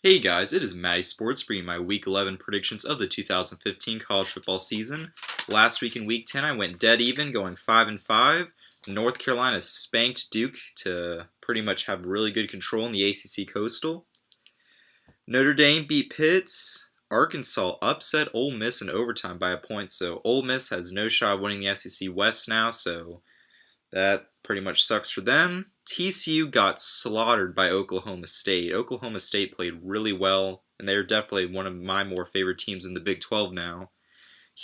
Hey guys, it is MattySports bringing my Week 11 predictions of the 2015 college football season. Last week in Week 10, I went dead even, going 5-5. North Carolina spanked Duke to pretty much have really good control in the ACC Coastal. Notre Dame beat Pitt. Arkansas upset Ole Miss in overtime by a point, so Ole Miss has no shot of winning the SEC West now, so that pretty much sucks for them. TCU got slaughtered by Oklahoma State. Oklahoma State played really well, and they're definitely one of my more favorite teams in the Big 12 now.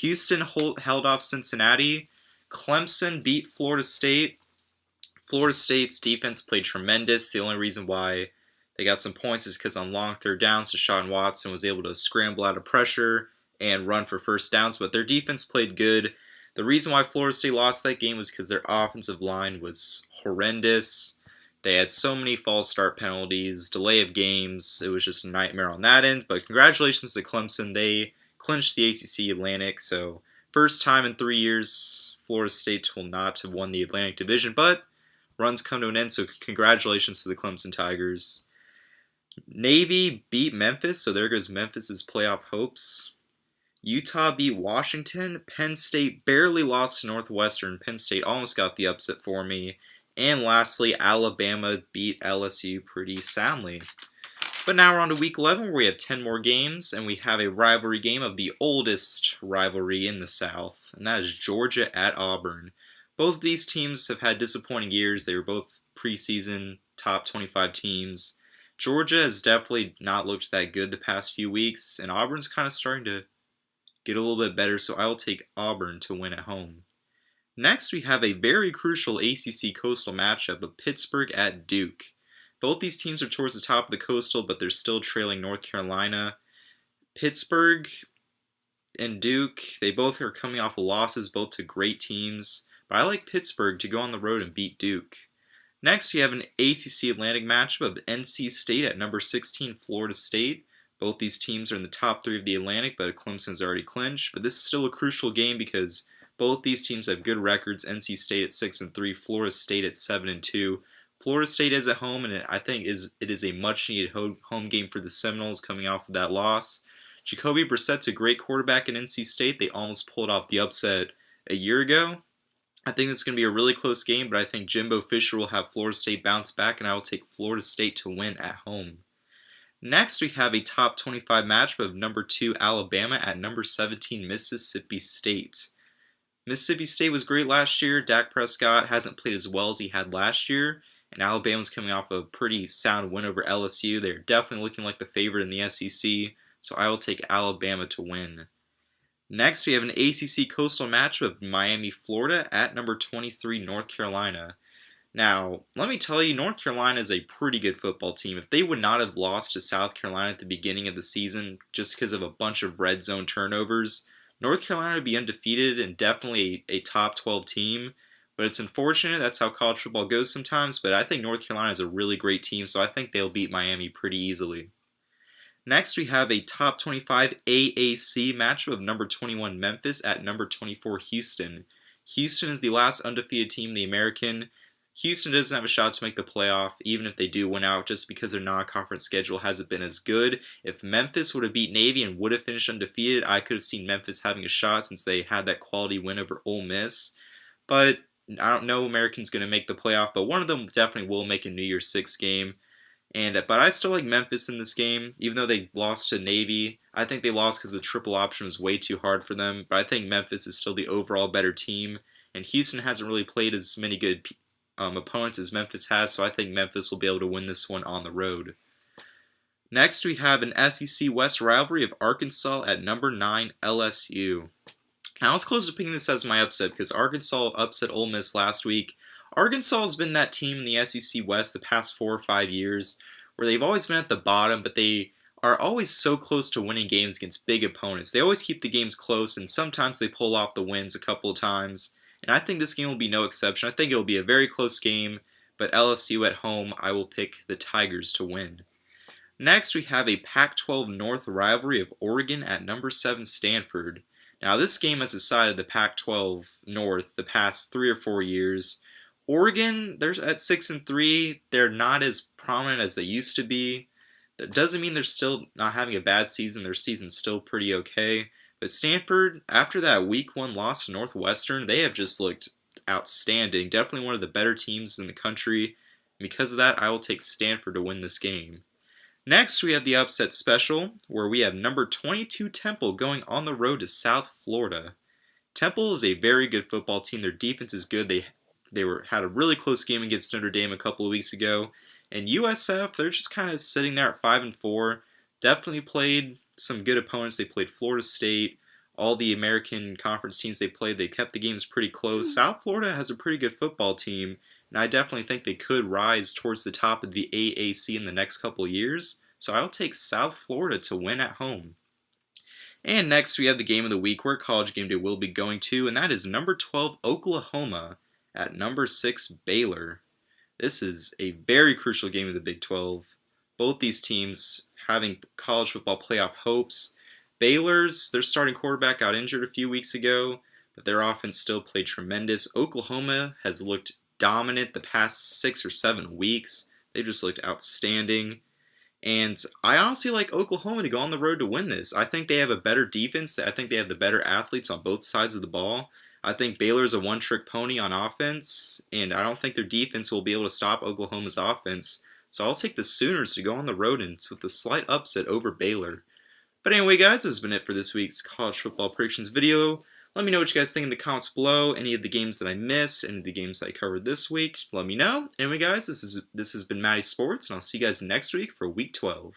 Houston held off Cincinnati. Clemson beat Florida State. Florida State's defense played tremendous. The only reason why they got some points is because on long third downs, Deshaun Watson was able to scramble out of pressure and run for first downs, but their defense played good. The reason why Florida State lost that game was because their offensive line was horrendous. They had so many false start penalties, delay of games. It was just a nightmare on that end. But congratulations to Clemson. They clinched the ACC Atlantic. So first time in 3 years, Florida State will not have won the Atlantic Division. But runs come to an end, so congratulations to the Clemson Tigers. Navy beat Memphis, so there goes Memphis's playoff hopes. Utah beat Washington. Penn State barely lost to Northwestern. Penn State almost got the upset for me. And lastly, Alabama beat LSU pretty soundly. But now we're on to Week 11 where we have 10 more games, and we have a rivalry game of the oldest rivalry in the South, and that is Georgia at Auburn. Both of these teams have had disappointing years. They were both preseason top 25 teams. Georgia has definitely not looked that good the past few weeks, and Auburn's kind of starting to get a little bit better, so I will take Auburn to win at home. Next, we have a very crucial ACC Coastal matchup of Pittsburgh at Duke. Both these teams are towards the top of the Coastal, but they're still trailing North Carolina. Pittsburgh and Duke, they both are coming off of losses, both to great teams, but I like Pittsburgh to go on the road and beat Duke. Next, we have an ACC Atlantic matchup of NC State at number 16 Florida State. Both these teams are in the top 3 of the Atlantic, but Clemson's already clinched. But this is still a crucial game because both these teams have good records. NC State at 6-3, Florida State at 7-2. Florida State is at home, and I think it is a much-needed home game for the Seminoles coming off of that loss. Jacoby Brissett's a great quarterback in NC State. They almost pulled off the upset a year ago. I think this is going to be a really close game, but I think Jimbo Fisher will have Florida State bounce back, and I will take Florida State to win at home. Next, we have a top 25 matchup of number 2 Alabama at number 17 Mississippi State. Mississippi State was great last year. Dak Prescott hasn't played as well as he had last year, and Alabama's coming off a pretty sound win over LSU. They're definitely looking like the favorite in the SEC, so I will take Alabama to win. Next, we have an ACC Coastal matchup of Miami, Florida at number 23 North Carolina. Now, let me tell you, North Carolina is a pretty good football team. If they would not have lost to South Carolina at the beginning of the season just because of a bunch of red zone turnovers, North Carolina would be undefeated and definitely a top 12 team. But it's unfortunate. That's how college football goes sometimes. But I think North Carolina is a really great team, so I think they'll beat Miami pretty easily. Next, we have a top 25 AAC matchup of number 21 Memphis at number 24 Houston. Houston is the last undefeated team in the American. Houston doesn't have a shot to make the playoff, even if they do win out, just because their non-conference schedule hasn't been as good. If Memphis would have beat Navy and would have finished undefeated, I could have seen Memphis having a shot since they had that quality win over Ole Miss. But I don't know American's going to make the playoff, but one of them definitely will make a New Year's Six game. But I still like Memphis in this game, even though they lost to Navy. I think they lost because the triple option was way too hard for them, but I think Memphis is still the overall better team, and Houston hasn't really played as many good opponents as Memphis has, so I think Memphis will be able to win this one on the road. Next, we have an SEC West rivalry of Arkansas at number 9 LSU. Now, I was close to picking this as my upset because Arkansas upset Ole Miss last week. Arkansas has been that team in the SEC West the past 4 or 5 years where they've always been at the bottom, but they are always so close to winning games against big opponents. They always keep the games close, and sometimes they pull off the wins a couple of times. And I think this game will be no exception. I think it will be a very close game, but LSU at home, I will pick the Tigers to win. Next, we have a Pac-12 North rivalry of Oregon at number 7 Stanford. Now, this game has decided the Pac-12 North the past 3 or 4 years. Oregon, they're at 6-3. They're not as prominent as they used to be. That doesn't mean they're still not having a bad season. Their season's still pretty okay. But Stanford, after that Week 1 loss to Northwestern, they have just looked outstanding. Definitely one of the better teams in the country. Because of that, I will take Stanford to win this game. Next, we have the upset special, where we have number 22 Temple going on the road to South Florida. Temple is a very good football team. Their defense is good. They had a really close game against Notre Dame a couple of weeks ago. And USF, they're just kind of sitting there at 5-4. Definitely played some good opponents. They played Florida State. All the American Conference teams they played, they kept the games pretty close. South Florida has a pretty good football team, and I definitely think they could rise towards the top of the AAC in the next couple of years. So I'll take South Florida to win at home. And next we have the game of the week where College Game Day will be going to, and that is number 12 Oklahoma at number 6 Baylor. This is a very crucial game of the Big 12. Both these teams having college football playoff hopes. Baylor's, their starting quarterback got injured a few weeks ago, but their offense still played tremendous. Oklahoma has looked dominant the past 6 or 7 weeks. They just looked outstanding. And I honestly like Oklahoma to go on the road to win this. I think they have a better defense. I think they have the better athletes on both sides of the ball. I think Baylor's a one-trick pony on offense, and I don't think their defense will be able to stop Oklahoma's offense. So I'll take the Sooners to go on the road and with a slight upset over Baylor. But anyway, guys, this has been it for this week's college football predictions video. Let me know what you guys think in the comments below. Any of the games that I missed, any of the games that I covered this week, let me know. Anyway, guys, this has been Matty Sports, and I'll see you guys next week for Week 12.